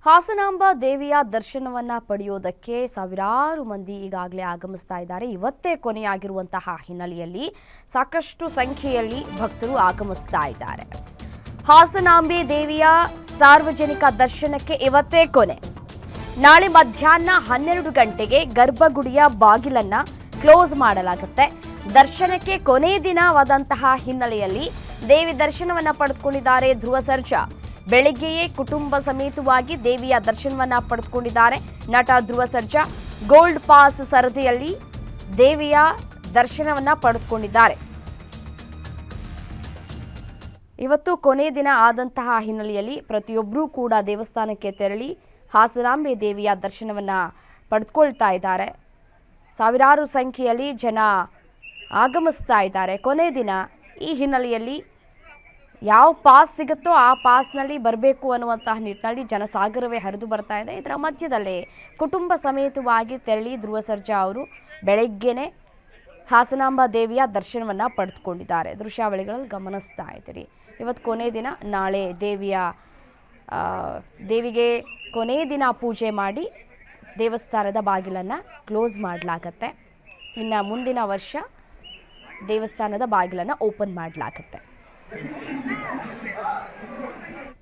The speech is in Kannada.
ಹಾಸನಾಂಬ ದೇವಿಯ ದರ್ಶನವನ್ನ ಪಡೆಯೋದಕ್ಕೆ ಸಾವಿರಾರು ಮಂದಿ ಈಗಾಗಲೇ ಆಗಮಿಸ್ತಾ ಇದ್ದಾರೆ. ಇವತ್ತೇ ಕೊನೆಯಾಗಿರುವಂತಹ ಹಿನ್ನೆಲೆಯಲ್ಲಿ ಸಾಕಷ್ಟು ಸಂಖ್ಯೆಯಲ್ಲಿ ಭಕ್ತರು ಆಗಮಿಸ್ತಾ ಇದ್ದಾರೆ. ಹಾಸನಾಂಬೆ ದೇವಿಯ ಸಾರ್ವಜನಿಕ ದರ್ಶನಕ್ಕೆ ಇವತ್ತೇ ಕೊನೆ. ನಾಳೆ ಮಧ್ಯಾಹ್ನ 12 ಗಂಟೆಗೆ ಗರ್ಭಗುಡಿಯ ಬಾಗಿಲನ್ನ ಕ್ಲೋಸ್ ಮಾಡಲಾಗುತ್ತೆ. ದರ್ಶನಕ್ಕೆ ಕೊನೆ ದಿನವಾದಂತಹ ಹಿನ್ನೆಲೆಯಲ್ಲಿ ದೇವಿ ದರ್ಶನವನ್ನ ಪಡೆದುಕೊಂಡಿದ್ದಾರೆ ಧ್ರುವ ಸರ್ಜಾ. ಬೆಳಗ್ಗೆಯೇ ಕುಟುಂಬ ಸಮೇತವಾಗಿ ದೇವಿಯ ದರ್ಶನವನ್ನ ಪಡೆದುಕೊಂಡಿದ್ದಾರೆ ನಟ ಧ್ರುವ ಸರ್ಜಾ. ಗೋಲ್ಡ್ ಪಾಸ್ ಸರದಿಯಲ್ಲಿ ದೇವಿಯ ದರ್ಶನವನ್ನ ಪಡೆದುಕೊಂಡಿದ್ದಾರೆ. ಇವತ್ತು ಕೊನೆ ದಿನ ಆದಂತಹ ಹಿನ್ನೆಲೆಯಲ್ಲಿ ಪ್ರತಿಯೊಬ್ಬರೂ ಕೂಡ ದೇವಸ್ಥಾನಕ್ಕೆ ತೆರಳಿ ಹಾಸನಾಂಬೆ ದೇವಿಯ ದರ್ಶನವನ್ನ ಪಡೆದುಕೊಳ್ತಾ ಇದ್ದಾರೆ. ಸಾವಿರಾರು ಸಂಖ್ಯೆಯಲ್ಲಿ ಜನ ಆಗಮಿಸ್ತಾ ಇದ್ದಾರೆ. ಕೊನೆ ದಿನ ಈ ಹಿನ್ನೆಲೆಯಲ್ಲಿ ಯಾವ ಪಾಸ್ ಸಿಗುತ್ತೋ ಆ ಪಾಸ್ನಲ್ಲಿ ಬರಬೇಕು ಅನ್ನುವಂತಹ ನಿಟ್ಟಿನಲ್ಲಿ ಜನಸಾಗರವೇ ಹರಿದು ಬರ್ತಾ ಇದೆ. ಇದರ ಮಧ್ಯದಲ್ಲೇ ಕುಟುಂಬ ಸಮೇತವಾಗಿ ತೆರಳಿ ಧ್ರುವ ಸರ್ಜಾ ಅವರು ಬೆಳಗ್ಗೆನೆ ಹಾಸನಾಂಬ ದೇವಿಯ ದರ್ಶನವನ್ನು ಪಡೆದುಕೊಂಡಿದ್ದಾರೆ. ದೃಶ್ಯಾವಳಿಗಳಲ್ಲಿ ಗಮನಿಸ್ತಾ ಇದ್ದೀರಿ. ಇವತ್ತು ಕೊನೆ ದಿನ. ನಾಳೆ ದೇವಿಗೆ ಕೊನೆ ದಿನ ಪೂಜೆ ಮಾಡಿ ದೇವಸ್ಥಾನದ ಬಾಗಿಲನ್ನು ಕ್ಲೋಸ್ ಮಾಡಲಾಗತ್ತೆ. ಇನ್ನು ಮುಂದಿನ ವರ್ಷ ದೇವಸ್ಥಾನದ ಬಾಗಿಲನ್ನು ಓಪನ್ ಮಾಡಲಾಗತ್ತೆ.